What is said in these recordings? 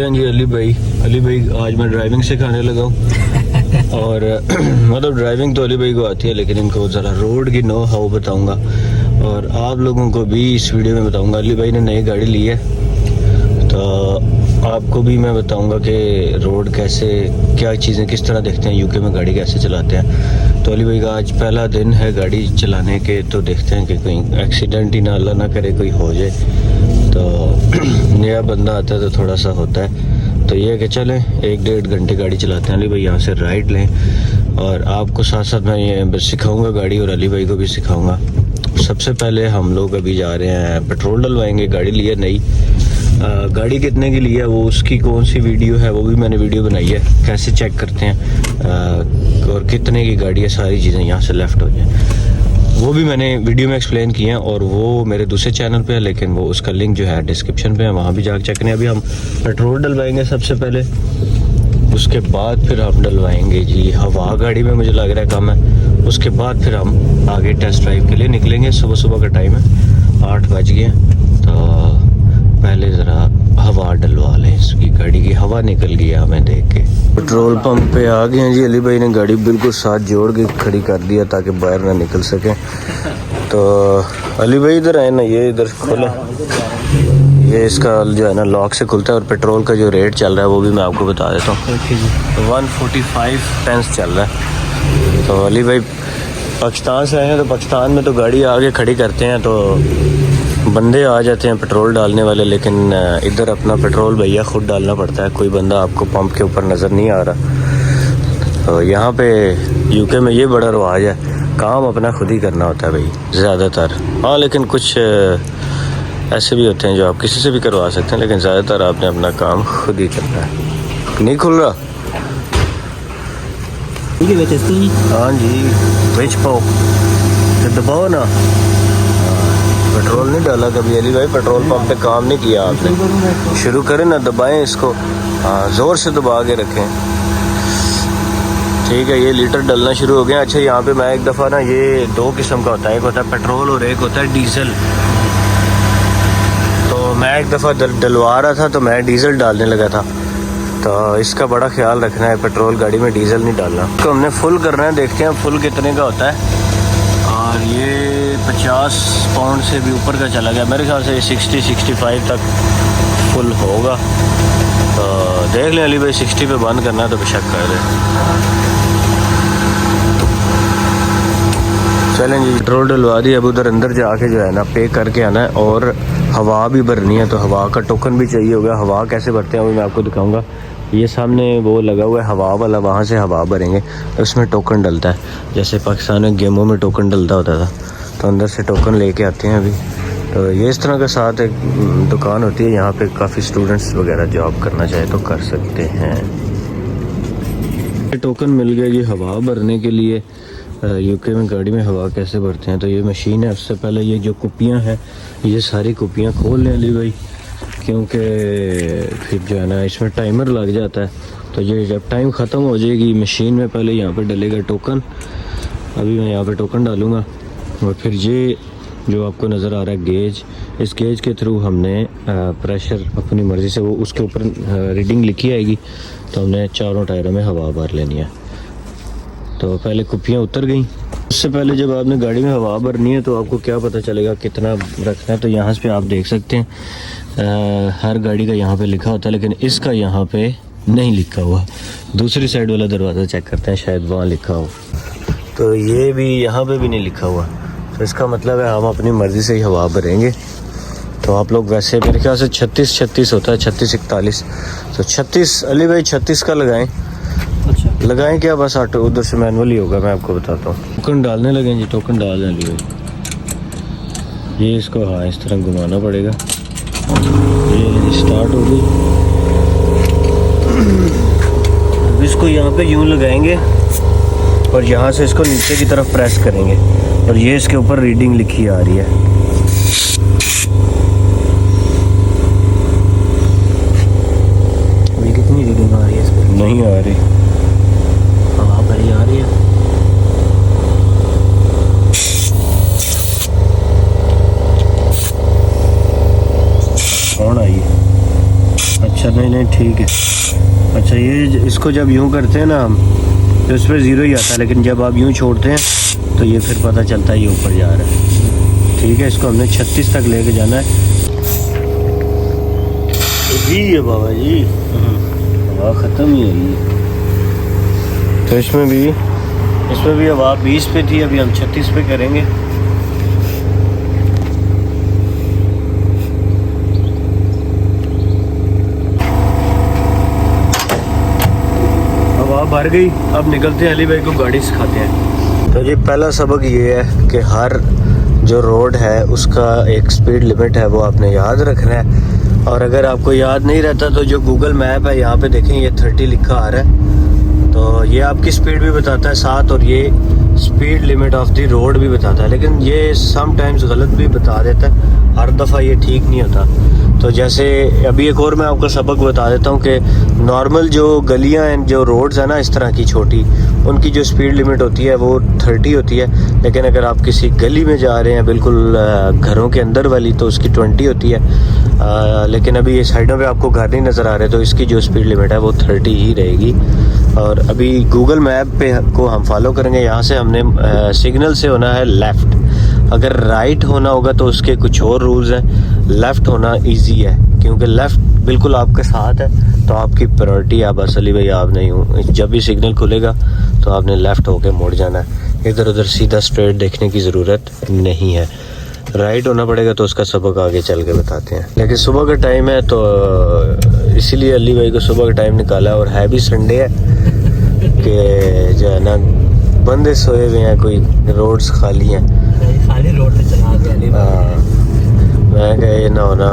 हैं जी अली भाई आज मैं ड्राइविंग सिखाने लगा हूँ और मतलब ड्राइविंग तो अली भाई को आती है, लेकिन इनको ज़रा रोड की नो हाउ बताऊँगा और आप लोगों को भी इस वीडियो में बताऊँगा। अली भाई ने नई गाड़ी ली है तो आपको भी मैं बताऊँगा कि रोड कैसे, क्या चीज़ें किस तरह देखते हैं, यूके में गाड़ी कैसे चलाते हैं। तो अली भाई का आज पहला दिन है गाड़ी चलाने के, तो देखते हैं कि कोई एक्सीडेंट ही ना अल्लाह ना करे कोई हो जाए। तो नया बंदा आता है तो थोड़ा सा होता है। तो ये है कि चलें 1-1.5 घंटे गाड़ी चलाते हैं। अली भाई यहाँ से राइट लें और आपको साथ साथ मैं ये सिखाऊंगा गाड़ी और अली भाई को भी सिखाऊंगा। सबसे पहले हम लोग अभी जा रहे हैं पेट्रोल डलवाएंगे। गाड़ी ली है नई, गाड़ी कितने की ली है वो उसकी कौन सी वीडियो है वो भी मैंने वीडियो बनाई है, कैसे चेक करते हैं और कितने की गाड़ी है, सारी चीज़ें यहाँ से लेफ़्ट हो जाए वो भी मैंने वीडियो में एक्सप्लेन किए हैं और वो मेरे दूसरे चैनल पे है, लेकिन वो उसका लिंक जो है डिस्क्रिप्शन पे है, वहाँ भी जाकर चेक करें। अभी हम पेट्रोल डलवाएंगे सबसे पहले, उसके बाद फिर हम डलवाएंगे जी हवा। गाड़ी में मुझे लग रहा है कम है। उसके बाद फिर हम आगे टेस्ट ड्राइव के लिए निकलेंगे। सुबह का टाइम है, 8 बज गए। तो पहले ज़रा हवा डलवा लें, इसकी गाड़ी की हवा निकल गई है हमें देख के। पेट्रोल पंप पे आ गए हैं जी। अली भाई ने गाड़ी बिल्कुल साथ जोड़ के खड़ी कर दिया ताकि बाहर ना निकल सके। तो अली भाई इधर आए ना, ये इधर खोला, ये इसका जो है ना लॉक से खुलता है और पेट्रोल का जो रेट चल रहा है वो भी मैं आपको बता देता हूँ। 145 पेंस चल रहा है। तो अली भाई पाकिस्तान से आए हैं, तो पाकिस्तान में तो गाड़ी आगे खड़ी करते हैं तो बंदे आ जाते हैं पेट्रोल डालने वाले, लेकिन इधर अपना पेट्रोल भैया खुद डालना पड़ता है। कोई बंदा आपको पंप के ऊपर नज़र नहीं आ रहा। तो यहाँ पे यूके में ये बड़ा रवाज है, काम अपना खुद ही करना होता है भाई ज़्यादातर। हाँ लेकिन कुछ ऐसे भी होते हैं जो आप किसी से भी करवा सकते हैं, लेकिन ज़्यादातर आपने अपना काम खुद ही करना है। नहीं खुल रहा? हाँ जी, बेच पाओ तो दबाओ ना। पेट्रोल नहीं डाला कभी अली भाई, पेट्रोल पंप पे काम नहीं किया आपने। शुरू करें ना, दबाएं इसको, हाँ ज़ोर से दबा के रखें। ठीक है, ये लीटर डलना शुरू हो गया। अच्छा यहाँ पे मैं एक दफ़ा ना, ये 2 किस्म का होता है, एक होता है पेट्रोल और एक होता है डीजल। तो मैं एक दफ़ा डलवा रहा था तो मैं डीजल डालने लगा था। तो इसका बड़ा ख्याल रखना है, पेट्रोल गाड़ी में डीजल नहीं डालना। तो हमने फुल करना है, देखते हैं फुल कितने का होता है। और ये 50 पाउंड से भी ऊपर का चला गया, मेरे ख्याल से 60-65 तक फुल होगा। तो देख लें अली भाई, 60 पे बंद करना है तो बेशक कर दें। चलें जी, पेट्रोल डलवा दी। अब उधर अंदर जाके जो है ना पे करके आना है और हवा भी भरनी है, तो हवा का टोकन भी चाहिए होगा। हवा कैसे भरते हैं वो मैं आपको दिखाऊंगा। ये सामने वो लगा हुआ है हवा वाला, वहाँ से हवा भरेंगे तो उसमें टोकन डलता है। जैसे पाकिस्तान में गेमों में टोकन डलता होता था, तो अंदर से टोकन लेके आते हैं अभी। तो ये इस तरह के साथ एक दुकान होती है, यहाँ पे काफ़ी स्टूडेंट्स वगैरह जॉब करना चाहे तो कर सकते हैं। टोकन मिल गया जी हवा भरने के लिए। यूके में गाड़ी में हवा कैसे भरते हैं, तो ये मशीन है। उससे पहले ये जो कुप्पियाँ हैं, ये सारी कुप्पियाँ खोल लें अली भाई, क्योंकि फिर जो है ना इसमें टाइमर लग जाता है। तो ये जब टाइम ख़त्म हो जाएगी मशीन में, पहले यहाँ पे डलेगा टोकन। अभी मैं यहाँ पे टोकन डालूँगा और फिर ये जो आपको नज़र आ रहा है गेज, इस गेज के थ्रू हमने प्रेशर अपनी मर्ज़ी से, वो उसके ऊपर रीडिंग लिखी आएगी, तो हमने चारों टायरों में हवा भर लेनी है। तो पहले कुप्पियाँ उतर गई। उससे पहले जब आपने गाड़ी में हवा भरनी है तो आपको क्या पता चलेगा कितना रखना है। तो यहाँ पे आप देख सकते हैं हर गाड़ी का यहाँ पे लिखा होता है, लेकिन इसका यहाँ पे नहीं लिखा हुआ। दूसरी साइड वाला दरवाज़ा चेक करते हैं, शायद वहाँ लिखा हो। तो ये भी यहाँ पे भी नहीं लिखा हुआ, तो इसका मतलब है हम अपनी मर्ज़ी से ही हवा भरेंगे। तो आप लोग वैसे मेरे ख्याल से 36 होता है, 36-41। तो 36 अली भाई 36 का लगाएं। अच्छा लगाएं क्या? बस ऑटो उधर से मैनुअल ही होगा, मैं आपको बताता हूँ। टोकन डालने लगे जी, टोकन डाल दें अली भाई। ये इसको हाँ इस तरह घुमाना पड़ेगा। ये स्टार्ट हो गई। अब इसको यहाँ पे यूँ लगाएंगे और यहाँ से इसको नीचे की तरफ प्रेस करेंगे और ये इसके ऊपर रीडिंग लिखी आ रही है। अभी कितनी रीडिंग आ रही है इस पर? नहीं आ रही, हवा भरी आ रही है। कौन आई है? अच्छा नहीं नहीं ठीक है। अच्छा ये इसको जब यूँ करते हैं ना हम तो इस पर ज़ीरो ही आता है, लेकिन जब आप यूँ छोड़ते हैं तो ये फिर पता चलता है ये ऊपर जा रहा है। ठीक है, इसको हमने 36 तक लेके जाना है। जी है बाबा जी, हवा ख़त्म ही है। तो इसमें भी हवा 20 पे थी, अभी हम 36 पे करेंगे। हवा भर गई, अब निकलते हैं, अली भाई को गाड़ी सिखाते हैं। तो जी पहला सबक ये है कि हर जो रोड है उसका एक स्पीड लिमिट है, वो आपने याद रखना है। और अगर आपको याद नहीं रहता तो जो गूगल मैप है यहाँ पे देखें ये 30 लिखा आ रहा है, तो ये आपकी स्पीड भी बताता है साथ, और ये speed limit of the road भी बताता है। लेकिन ये समटाइम्स गलत भी बता देता है, हर दफ़ा ये ठीक नहीं होता। तो जैसे अभी एक और मैं आपको सबक बता देता हूँ कि नॉर्मल जो गलियाँ हैं, जो रोड्स हैं ना इस तरह की छोटी, उनकी जो स्पीड लिमिट होती है वो 30 होती है। लेकिन अगर आप किसी गली में जा रहे हैं बिल्कुल घरों के अंदर वाली, तो उसकी 20 होती है। लेकिन अभी ये साइडों पे आपको घर नहीं नज़र आ रहे, तो इसकी जो स्पीड लिमिट है वो 30 ही रहेगी। और अभी गूगल मैप पे को हम फॉलो करेंगे। यहाँ से हमने सिग्नल से होना है लेफ़्ट, अगर राइट होना होगा तो उसके कुछ और रूल्स हैं। लेफ़्ट होना इजी है क्योंकि लेफ़्ट बिल्कुल आपके साथ है, तो आपकी प्रायोरिटी है। बस अली भाई आप नहीं हूँ, जब भी सिग्नल खुलेगा तो आपने लेफ़्ट होके मुड़ जाना है, इधर उधर सीधा स्ट्रेट देखने की ज़रूरत नहीं है। राइट होना पड़ेगा तो उसका सबक आगे चल के बताते हैं। लेकिन सुबह का टाइम है तो इसीलिए अली भाई को सुबह का टाइम निकाला, और है भी संडे है कि जो है ना बंदे सोए हुए हैं, कोई रोड्स खाली हैं, खाली रोड पे चला गया। मैं कहा ये ना होना,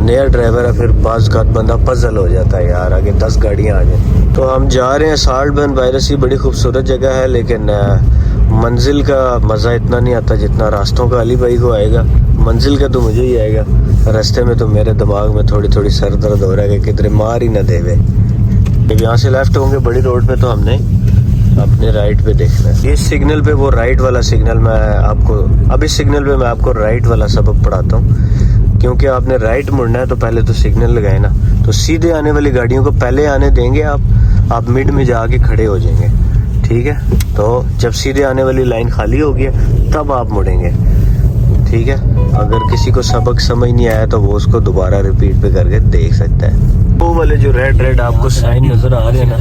नया ड्राइवर है फिर बाज़ का बंदा पजल हो जाता है यार, आगे 10 गाड़ियाँ आ जाए। तो हम जा रहे हैं साल्ट बन वायरसी, बड़ी खूबसूरत जगह है, लेकिन मंजिल का मज़ा इतना नहीं आता जितना रास्तों का अली भाई को आएगा। मंजिल का तो मुझे ही आएगा, रास्ते में तो मेरे दिमाग में थोड़ी थोड़ी सर दर्द हो रहा है कि किधर मार ही ना देवे। जब यहाँ से लेफ़्ट होंगे बड़ी रोड पे तो हमने अपने राइट पे देखना है। इस सिग्नल पे वो राइट वाला सिग्नल मैं आपको, अब इस सिग्नल पे मैं आपको राइट वाला सबक पढ़ाता हूँ, क्योंकि आपने राइट मुड़ना है तो पहले तो सिग्नल लगाए ना, तो सीधे आने वाली गाड़ियों को पहले आने देंगे आप मिड में जाके खड़े हो जाएंगे। ठीक है, तो जब सीधे आने वाली लाइन खाली होगी तब आप मुड़ेंगे। ठीक है, अगर किसी को सबक समझ नहीं आया तो वो उसको दोबारा रिपीट पे करके देख सकता है। वो वाले जो रेड आपको साइन नजर आ रहे हैं ना,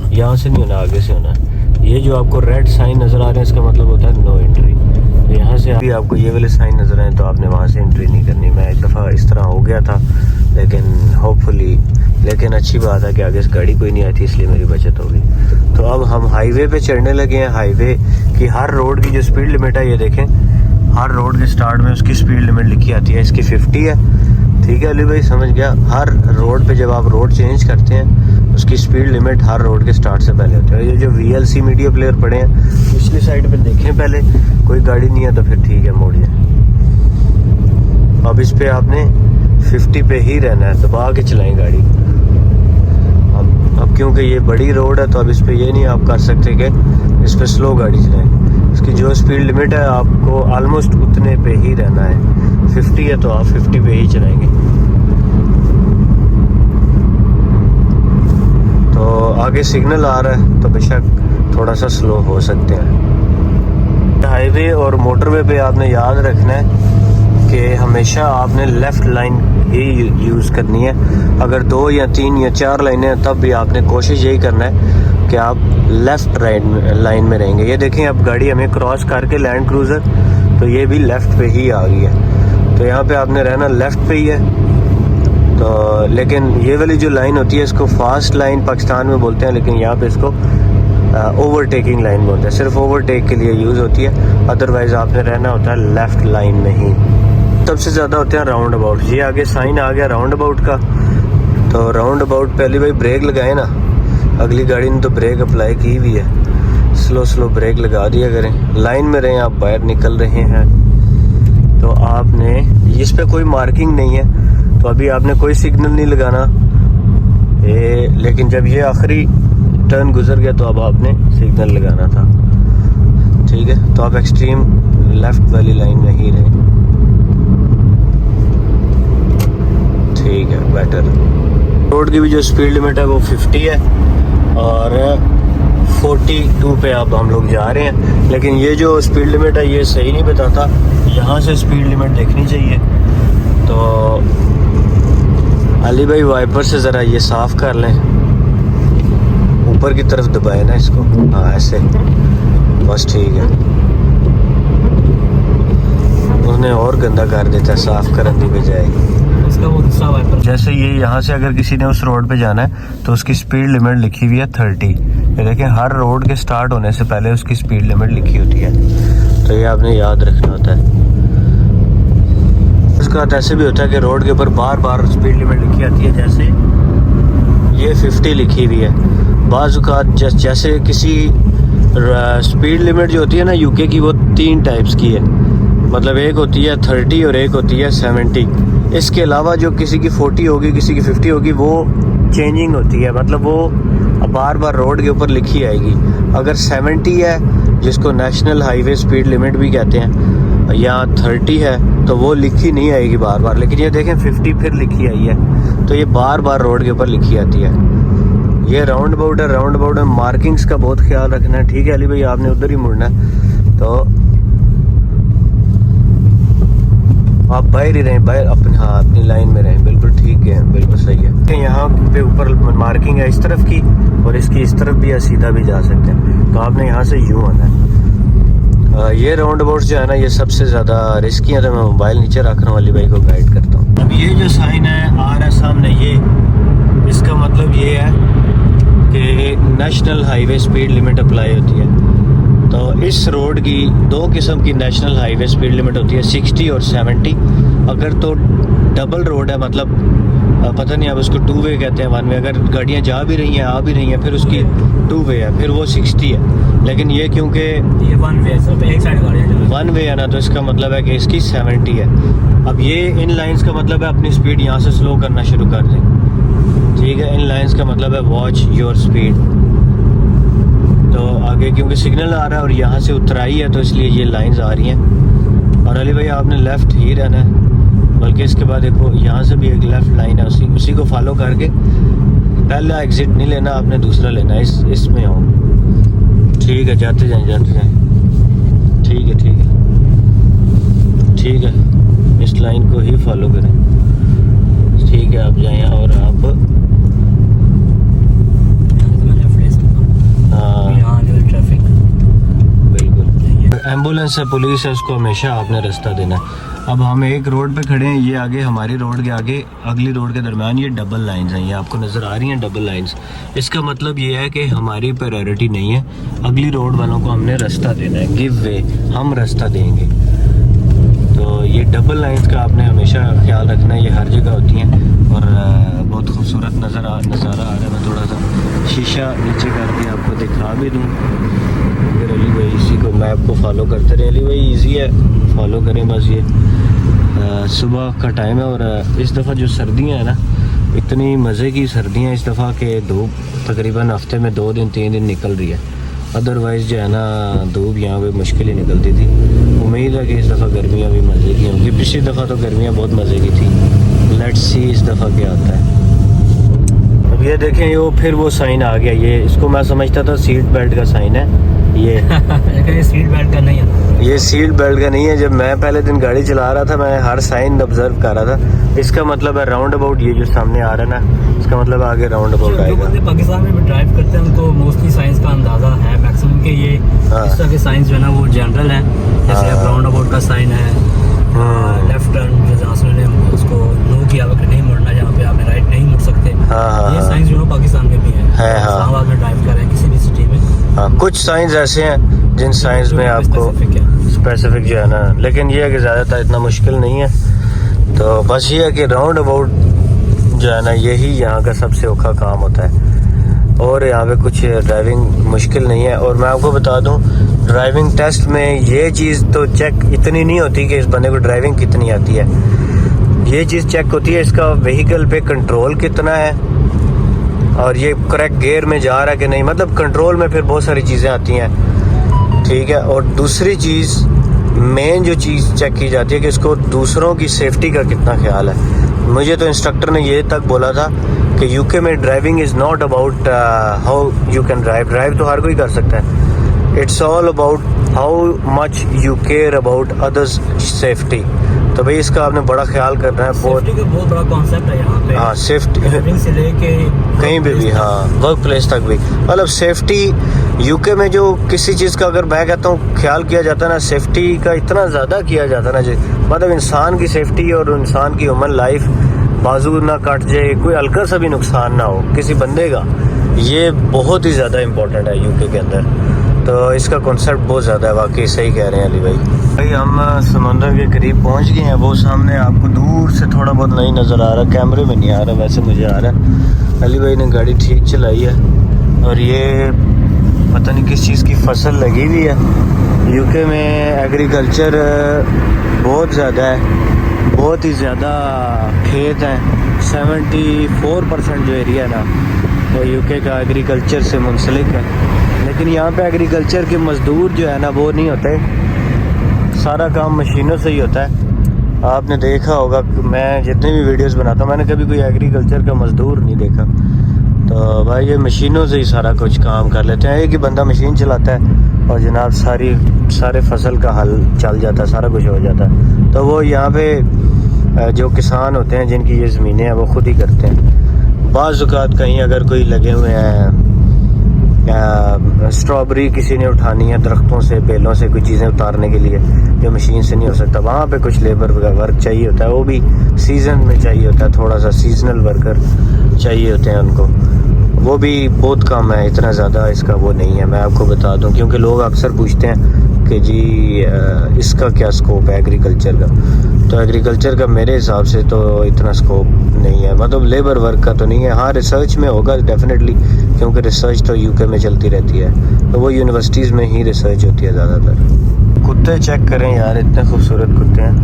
यहाँ से नहीं होना, आगे से होना है। ये जो आपको रेड साइन नजर आ रहे हैं इसका मतलब होता है नो एंट्री। तो यहाँ से अभी आपको ये वाले साइन नजर आए तो आपने वहाँ से एंट्री नहीं करनी। मैं एक दफ़ा इस तरह हो गया था, लेकिन अच्छी बात है कि आगे से गाड़ी कोई नहीं आई थी, इसलिए मेरी बचत होगी। तो अब हम हाईवे पे चढ़ने लगे हैं। हाईवे की हर रोड की जो स्पीड लिमिट है ये देखें, हर रोड के स्टार्ट में उसकी स्पीड लिमिट लिखी आती है, इसकी 50 है। ठीक है अली भाई, समझ गया। हर रोड पे जब आप रोड चेंज करते हैं उसकी स्पीड लिमिट हर रोड के स्टार्ट से पहले होती है। ये जो VLC मीडिया प्लेयर पड़े हैं पिछली साइड पे देखें, पहले कोई गाड़ी नहीं है तो फिर ठीक है मोड़िए। अब इस पे आपने 50 पे ही रहना है, दबा के चलाएं गाड़ी। अब क्योंकि ये बड़ी रोड है तो अब इस पे ये नहीं आप कर सकते कि इस पे स्लो गाड़ी चलाएं। इसकी जो स्पीड लिमिट है आपको ऑलमोस्ट उतने पे ही रहना है। 50 है तो आप 50 पे ही चलाएंगे। तो आगे सिग्नल आ रहा है तो बेशक थोड़ा सा स्लो हो सकते हैं। हाईवे और मोटरवे पे आपने याद रखना है कि हमेशा आपने लेफ़्ट लाइन ही यूज़ करनी है। अगर 2 या 3 या 4 लाइनें हैं तब भी आपने कोशिश यही करना है कि आप लेफ़्ट लाइन में रहेंगे। ये देखें अब गाड़ी हमें क्रॉस करके लैंड क्रूज़र, तो ये भी लेफ़्ट पे ही आ गई है। तो यहाँ पे आपने रहना लेफ़्ट पे ही है। तो लेकिन ये वाली जो लाइन होती है इसको फास्ट लाइन पाकिस्तान में बोलते हैं, लेकिन यहाँ पे इसको ओवरटेकिंग लाइन बोलते हैं। सिर्फ ओवरटेक के लिए यूज़ होती है, अदरवाइज़ आपने रहना होता है लेफ़्ट लाइन में ही। सबसे ज़्यादा होते हैं राउंड अबाउट। ये आगे साइन आ गया राउंड अबाउट का, तो राउंड अबाउट पहले भाई ब्रेक लगाए ना, अगली गाड़ी ने तो ब्रेक अप्लाई की हुई है, स्लो ब्रेक लगा दिया करें। लाइन में रहें, आप बाहर निकल रहे हैं तो आपने, इस पे कोई मार्किंग नहीं है तो अभी आपने कोई सिग्नल नहीं लगाना। लेकिन जब ये आखिरी टर्न गुजर गया तो अब आपने सिग्नल लगाना था। ठीक है, तो आप एक्सट्रीम लेफ़्ट वाली लाइन में ही रहें। ठीक है, बेटर। रोड की भी जो स्पीड लिमिट है वो 50 है और 42 पे अब हम लोग जा रहे हैं। लेकिन ये जो स्पीड लिमिट है ये सही नहीं बताता, यहाँ से स्पीड लिमिट देखनी चाहिए। तो अली भाई वाइपर से ज़रा ये साफ़ कर लें, ऊपर की तरफ दबाए ना इसको, हाँ ऐसे, बस ठीक है। उसने और गंदा कर देता है साफ़ करने की बजाय। उसका वो दूसरा वाइपर, जैसे ये यहाँ से अगर किसी ने उस रोड पे जाना है तो उसकी स्पीड लिमिट लिखी हुई है 30। ये देखिए हर रोड के स्टार्ट होने से पहले उसकी स्पीड लिमिट लिखी होती है, तो ये आपने याद रखना होता है। उसका ऐसे भी होता है कि रोड के ऊपर बार बार स्पीड लिमिट लिखी आती है, जैसे ये 50 लिखी हुई है। बाज़ औक़ात जैसे किसी स्पीड लिमिट जो होती है ना यूके की, वो 3 टाइप्स की है। मतलब एक होती है 30 और एक होती है 70। इसके अलावा जो किसी की 40 होगी, किसी की 50 होगी, वो चेंजिंग होती है, मतलब वो बार बार रोड के ऊपर लिखी आएगी। अगर 70 है, जिसको नेशनल हाईवे स्पीड लिमिट भी कहते हैं, या 30 है तो वो लिखी नहीं आएगी बार बार। लेकिन ये देखें 50 फिर लिखी आई है, तो ये बार बार रोड के ऊपर लिखी आती है। ये राउंड अबाउट है, राउंड अबाउट में मार्किंग्स का बहुत ख्याल रखना है। ठीक है अली भाई, आपने उधर ही मुड़ना है, तो आप बाहर ही रहें, बाहर अपने, हाँ अपनी लाइन में रहें। बिल्कुल ठीक है, बिल्कुल सही है। यहाँ पे ऊपर मार्किंग है इस तरफ की, और इसकी इस तरफ भी है, सीधा भी जा सकते हैं। तो आपने यहाँ से यूँ आना है। ये राउंड अबाउट जो है ना, ये सबसे ज़्यादा रिस्की है, तो मैं मोबाइल नीचे रख रहा हूँ, अली भाई को गाइड करता हूँ। अब ये जो साइन है आ रहा है सामने, ये इसका मतलब ये है कि national highway speed limit apply होती है। तो इस रोड की 2 किस्म की नेशनल हाईवे स्पीड लिमिट होती है, 60 और 70। अगर तो डबल रोड है, मतलब पता नहीं आप उसको 2 वे कहते हैं, 1 वे, अगर गाड़ियाँ जा भी रही हैं आ भी रही हैं, फिर उसकी 2 वे है, फिर वो 60 है। लेकिन ये क्योंकि ये 1 वे है, सिर्फ एक साइड गाड़ियाँ 1 वे है ना, तो इसका मतलब है कि इसकी 70 है। अब ये इन लाइन्स का मतलब है अपनी स्पीड यहाँ से स्लो करना शुरू कर दें। ठीक है, इन लाइन्स का मतलब है वॉच योर स्पीड। तो आगे क्योंकि सिग्नल आ रहा है और यहाँ से उतराई है, तो इसलिए ये लाइंस आ रही हैं। और अली भाई आपने लेफ़्ट ही रहना है, बल्कि इसके बाद देखो यहाँ से भी एक लेफ़्ट लाइन है, उसी को फॉलो करके पहला एग्ज़िट नहीं लेना, आपने दूसरा लेना है। इसमें हो, ठीक है, जाते जाएँ जाते जाएँ। ठीक है ठीक है ठीक है, इस लाइन को ही फॉलो करें। ठीक है, आप जाएँ और आप ट्रैफिक, बिल्कुल एम्बुलेंस है, पुलिस है, उसको हमेशा आपने रास्ता देना है। अब हम एक रोड पे खड़े हैं, ये आगे हमारी रोड के आगे अगली रोड के दरमियान ये डबल लाइंस हैं, ये आपको नज़र आ रही हैं डबल लाइंस। इसका मतलब ये है कि हमारी प्रायोरिटी नहीं है, अगली रोड वालों को हमने रास्ता देना है, गिव वे, हम रास्ता देंगे। तो ये डबल लाइंस का आपने हमेशा ख्याल रखना है, ये हर जगह होती हैं और बहुत खूबसूरत नज़ारा आ रहा है। मैं थोड़ा सा शीशा नीचे करके आपको दिखा भी दूँ, फिर अली भाई इसी को मैप को फॉलो करते रहे। अली भाई इजी है, फॉलो करें बस। ये सुबह का टाइम है और इस दफ़ा जो सर्दियाँ हैं ना, इतनी मज़े की सर्दियाँ इस दफ़ा के धूप तकरीबन हफ्ते में 2 दिन 3 दिन निकल रही है। अदरवाइज़ जो है ना धूप यहाँ पे मुश्किल ही निकलती थी। उम्मीद है कि इस दफ़ा गर्मियाँ भी मज़े की होंगी, पिछली दफ़ा तो गर्मियाँ बहुत मज़े की थी। लेट्स सी इस दफ़ा क्या आता है। अब ये देखें, ये फिर वो साइन आ गया, ये इसको मैं समझता था सीट बेल्ट का साइन है ये सीट बेल्ट का नहीं है, ये सीट बेल्ट का नहीं है। जब मैं पहले दिन गाड़ी चला रहा था, मैं हर साइन ऑब्जर्व कर रहा था। इसका मतलब है राउंड अबाउट, ये जो सामने आ रहा है ना, इसका मतलब आगे राउंड अबाउट आएगा। पाकिस्तान में भी ड्राइव करते हैं, उनको मोस्टली साइंस का अंदाजा है मैक्सिमम के। ये इस तरह के साइंस जो है ना वो जनरल है, जैसे अब राउंड अबाउट का साइन है, लेफ्ट टर्न जैसे ने उसको नो किया हुआ कि नहीं मुड़ना, जहाँ पे आपने राइट नहीं मुड़ सकते। ये साइंस जो है पाकिस्तान में भी है, इस्लामाबाद में ड्राइव कर रहे हैं किसी भी सिटी में। हाँ, कुछ साइंस ऐसे हैं जिन साइंस में आपको स्पेसिफिक जो है ना, लेकिन ये है कि ज़्यादातर इतना मुश्किल नहीं है। तो बस ये है कि राउंड अबाउट जो है ना, यही यहाँ का सबसे औखा काम होता है। और यहाँ पे कुछ ड्राइविंग मुश्किल नहीं है। और मैं आपको बता दूँ, ड्राइविंग टेस्ट में ये चीज़ तो चेक इतनी नहीं होती कि इस बंदे को ड्राइविंग कितनी आती है। ये चीज़ चेक होती है इसका व्हीकल पे कंट्रोल कितना है, और ये करेक्ट गियर में जा रहा है कि नहीं। मतलब कंट्रोल में फिर बहुत सारी चीज़ें आती हैं, ठीक है। और दूसरी चीज़, मेन जो चीज़ चेक की जाती है कि इसको दूसरों की सेफ्टी का कितना ख्याल है। मुझे तो इंस्ट्रक्टर ने ये तक बोला था कि यूके में driving is not about how you can drive तो हर कोई कर सकता है, it's all about how much you care about others safety. तो भाई इसका आपने बड़ा ख्याल करना है। सेफ्टी का बहुत बड़ा कॉन्सेप्ट है यहाँ पे। हाँ, सेफ्टी ड्राइविंग से लेके कहीं पे भी, हाँ, वर्क प्लेस तक भी, मतलब सेफ्टी यूके में जो किसी चीज़ का अगर मैं कहता हूँ ख्याल किया जाता है ना, सेफ्टी का इतना ज़्यादा किया जाता है ना जी, मतलब इंसान की सेफ्टी और इंसान की ह्यूमन लाइफ, बाजू ना कट जाए, कोई हल्का सा भी नुकसान ना हो किसी बंदे का, ये बहुत ही ज़्यादा इम्पोर्टेंट है यूके के अंदर। तो इसका कॉन्सेप्ट बहुत ज़्यादा है, वाकई सही कह रहे हैं अली भाई। हम समंदर के करीब पहुंच गए हैं। वो सामने आपको दूर से थोड़ा बहुत नहीं नज़र आ रहा, कैमरे में नहीं आ रहा, वैसे मुझे आ रहा है। अली भाई ने गाड़ी ठीक चलाई है और ये पता नहीं किस चीज़ की फसल लगी हुई है। यूके में एग्रीकल्चर बहुत ज़्यादा है, बहुत ही ज़्यादा खेत हैं। 74% जो एरिया है ना वो यूके का एग्रीकल्चर से मुंसलिक है। लेकिन यहाँ पे एग्रीकल्चर के मज़दूर जो है ना वो नहीं होते, सारा काम मशीनों से ही होता है। आपने देखा होगा कि मैं जितने भी वीडियोस बनाता हूँ, मैंने कभी कोई एग्रीकल्चर का मज़दूर नहीं देखा। तो भाई ये मशीनों से ही सारा कुछ काम कर लेते हैं। एक ही बंदा मशीन चलाता है और जनाब सारे फसल का हल चल जाता है, सारा कुछ हो जाता है। तो वो यहाँ पे जो किसान होते हैं जिनकी ये ज़मीनें हैं वो खुद ही करते हैं। बाज़ औक़ात कहीं अगर कोई लगे हुए हैं, स्ट्रॉबेरी किसी ने उठानी है दरख्तों से, बेलों से, कोई चीज़ें उतारने के लिए जो मशीन से नहीं हो सकता, वहाँ पे कुछ लेबर वर्क चाहिए होता है, वो भी सीज़न में चाहिए होता है, थोड़ा सा सीजनल वर्कर चाहिए होते हैं उनको, वो भी बहुत कम है, इतना ज़्यादा इसका वो नहीं है। मैं आपको बता दूं, क्योंकि लोग अक्सर पूछते हैं कि जी इसका क्या स्कोप है एग्रीकल्चर का। तो एग्रीकल्चर का मेरे हिसाब से तो इतना स्कोप नहीं है, मतलब लेबर वर्क का तो नहीं है। हाँ, रिसर्च में होगा डेफिनेटली, क्योंकि रिसर्च तो यूके में चलती रहती है, तो वो यूनिवर्सिटीज़ में ही रिसर्च होती है ज़्यादातर। कुत्ते चेक करें यार, इतने खूबसूरत कुत्ते हैं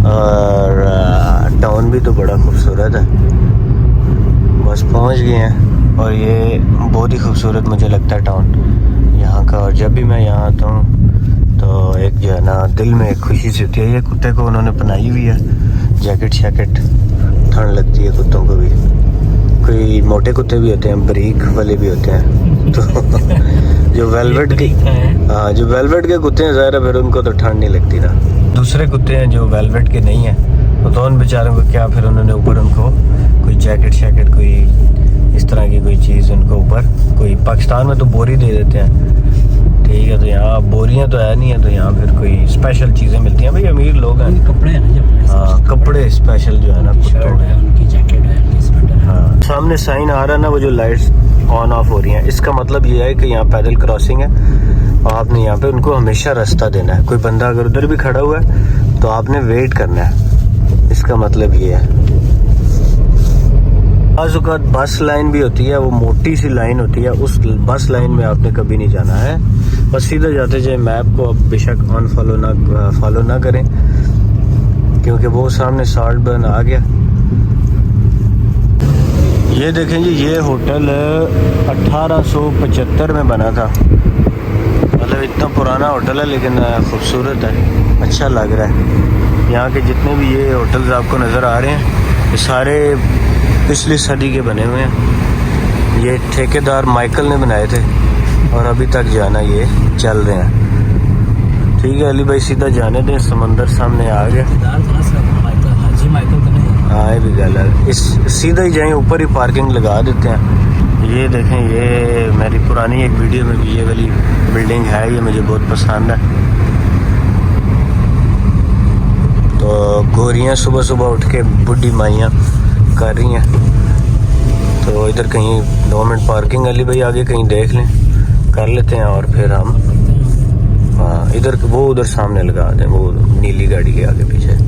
और टाउन भी तो बड़ा खूबसूरत है। बस पहुंच गए हैं और ये बहुत ही खूबसूरत मुझे लगता है टाउन यहाँ का। और जब भी मैं यहाँ आता हूँ तो एक जो है ना दिल में एक खुशी सी होती है। ये कुत्ते को उन्होंने पहनाई हुई है जैकेट शैकेट, ठंड लगती है कुत्तों को भी। कोई मोटे कुत्ते भी होते हैं, बारीक वाले भी होते हैं। तो जो वेलवेट के, हाँ, जो वेलवेट के कुत्ते हैं ज़ाहिर है फिर उनको तो ठंड नहीं लगती ना। दूसरे कुत्ते हैं जो वेलवेट के नहीं हैं तो उन बेचारों को क्या, फिर उन्होंने ऊपर उनको कोई जैकेट शैकेट, कोई इस तरह की कोई चीज़ उनको ऊपर, कोई पाकिस्तान में तो बोरी दे देते हैं, ठीक है, तो यहाँ बोरियाँ तो है नहीं है, तो यहाँ फिर कोई स्पेशल चीज़ें मिलती हैं। भाई अमीर लोग हैं, कपड़े हैं ना, हाँ, कपड़े स्पेशल जो है ना, शर्ट है उनकी, जैकेट है उनकी, स्वेटर है। हाँ, सामने साइन आ रहा है ना, वो जो लाइट्स ऑन ऑफ हो रही हैं, इसका मतलब ये है कि यहाँ पैदल क्रॉसिंग है और आपने यहाँ पे उनको हमेशा रास्ता देना है। कोई बंदा अगर उधर भी खड़ा हुआ है तो आपने वेट करना है, इसका मतलब ये है। बाज़ औक़ात बस लाइन भी होती है, वो मोटी सी लाइन होती है, उस बस लाइन में आपने कभी नहीं जाना है, बस सीधा जाते जाए। मैप को अब बेशक फॉलो ना करें, क्योंकि वो सामने साल्ट बर्न आ गया। ये देखें जी, ये होटल 1875 में बना था, मतलब इतना पुराना होटल है लेकिन खूबसूरत है, अच्छा लग रहा है। यहाँ के जितने भी ये होटल्स आपको नज़र आ रहे हैं ये सारे पिछली सदी के बने हुए हैं। ये ठेकेदार माइकल ने बनाए थे और अभी तक जो है ना ये चल रहे हैं। ठीक है अली भाई, सीधा जाने दें, समंदर सामने आ गया। हाँ, ये भी गल है, इस सीधा ही जाएं, ऊपर ही पार्किंग लगा देते हैं। ये देखें, ये मेरी पुरानी एक वीडियो में भी ये वाली बिल्डिंग है, ये मुझे बहुत पसंद है। तो गोरियाँ सुबह सुबह उठ के बुढ़ी माइयाँ कर रही हैं, तो इधर कहीं 2 मिनट पार्किंग अली भाई आगे कहीं देख लें, कर लेते हैं और फिर हम, हाँ, इधर वो उधर सामने लगा दें, वो नीली गाड़ी के आगे पीछे।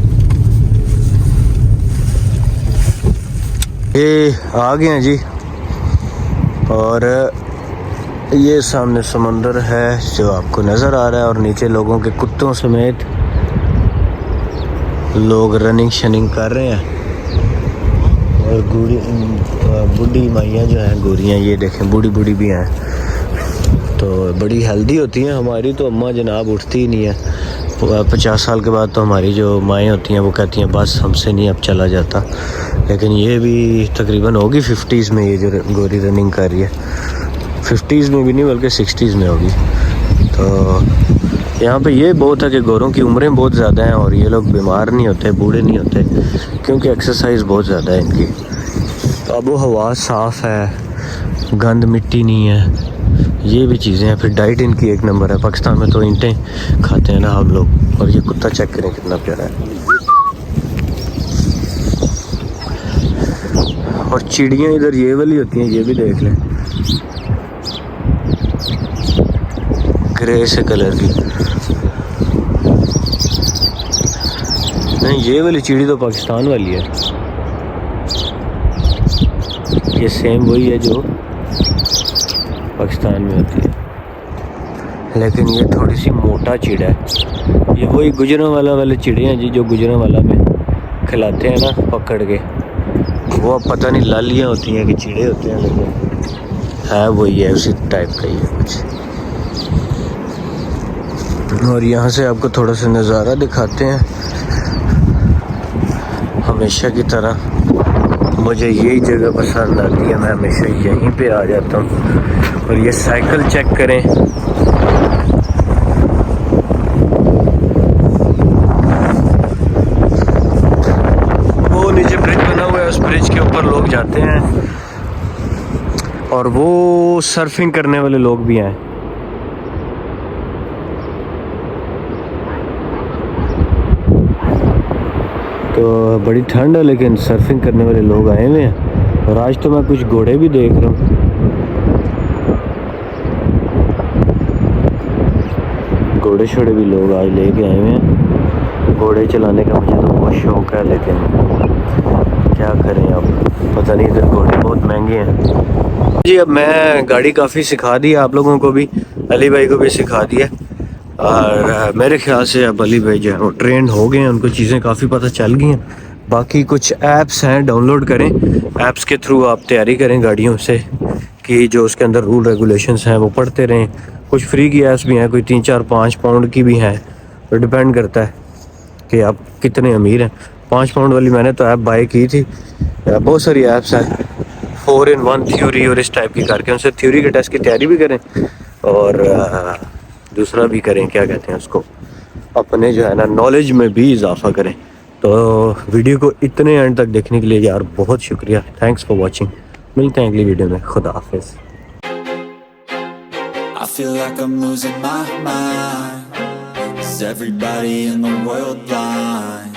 ये आ गए हैं जी, और ये सामने समंदर है जो आपको नज़र आ रहा है, और नीचे लोगों के कुत्तों समेत लोग रनिंग शनिंग कर रहे हैं। और बूढ़ी माइयाँ जो हैं, गोरियाँ, ये देखें बूढ़ी भी हैं, तो बड़ी हेल्दी होती हैं। हमारी तो अम्मा जनाब उठती ही नहीं है, 50 साल के बाद तो हमारी जो माएँ होती हैं वो कहती हैं बस हमसे नहीं अब चला जाता। लेकिन ये भी तकरीबन होगी 50s में, ये जो गोरी रनिंग कर रही है 50s में भी नहीं बल्कि 60s में होगी। तो यहाँ पे ये बहुत है कि गोरों की उम्रें बहुत ज़्यादा हैं और ये लोग बीमार नहीं होते, बूढ़े नहीं होते, क्योंकि एक्सरसाइज बहुत ज़्यादा है इनकी। तो आबो हवा साफ़ है, गंद मिट्टी नहीं है, ये भी चीज़ें हैं। फिर डाइट इनकी एक नंबर है। पाकिस्तान में तो ईंटें खाते हैं ना हम लोग, और ये कुत्ता चेक करें कितना प्यारा है। और चिड़ियाँ इधर ये वाली होती हैं, ये भी देख लें, ग्रे से कलर की। नहीं, ये वाली चिड़ी तो पाकिस्तान वाली है, ये सेम वही है जो पाकिस्तान में होती है, लेकिन ये थोड़ी सी मोटा चिड़ा है। ये वही गुजरांवाला वाले चिड़े हैं जी, जो गुजरांवाला में खिलाते हैं ना पकड़ के। वो अब पता नहीं लालियाँ होती हैं कि चिड़े होते हैं, लेकिन है वही है, उसी टाइप का ही है कुछ। और यहाँ से आपको थोड़ा सा नज़ारा दिखाते हैं। हमेशा की तरह मुझे यही जगह पसंद आती है, मैं हमेशा यहीं पे आ जाता हूँ। और ये साइकिल चेक करें, वो नीचे ब्रिज बना हुआ है, उस ब्रिज के ऊपर लोग जाते हैं और वो सर्फिंग करने वाले लोग भी हैं। तो बड़ी ठंड है, लेकिन सर्फिंग करने वाले लोग आए हुए हैं। और आज तो मैं कुछ घोड़े भी देख रहा हूँ। घोड़े शोड़े भी लोग आज लेके आए हुए हैं। घोड़े चलाने का मुझे तो बहुत शौक है, लेकिन क्या करें अब, पता नहीं, इधर घोड़े बहुत महंगे हैं जी। अब मैं गाड़ी काफ़ी सिखा दी आप लोगों को भी, अली भाई को भी सिखा दिया, और मेरे ख्याल से अब अली भाई जो है वो ट्रेंड हो गए हैं, उनको चीज़ें काफ़ी पता चल गई हैं। बाकी कुछ ऐप्स हैं, डाउनलोड करें, ऐप्स के थ्रू आप तैयारी करें गाड़ियों से, कि जो उसके अंदर रूल रेगुलेशंस हैं वो पढ़ते रहें। कुछ फ्री की ऐप्स भी हैं, कोई 3, 4, 5 पाउंड की भी हैं, तो डिपेंड करता है कि आप कितने अमीर हैं। 5 पाउंड वाली मैंने तो ऐप बाय की थी। बहुत सारी ऐप्स हैं, 4-in-1 थ्योरी और इस टाइप की करके, उनसे थ्योरी के टेस्ट की तैयारी भी करें और दूसरा भी करें, क्या कहते हैं उसको, अपने जो है ना नॉलेज में भी इजाफा करें। तो वीडियो को इतने एंड तक देखने के लिए यार बहुत शुक्रिया, थैंक्स फॉर वाचिंग। मिलते हैं अगली वीडियो में, खुदा हाफिज़। I feel like I'm losing my mind. Is everybody in the world blind?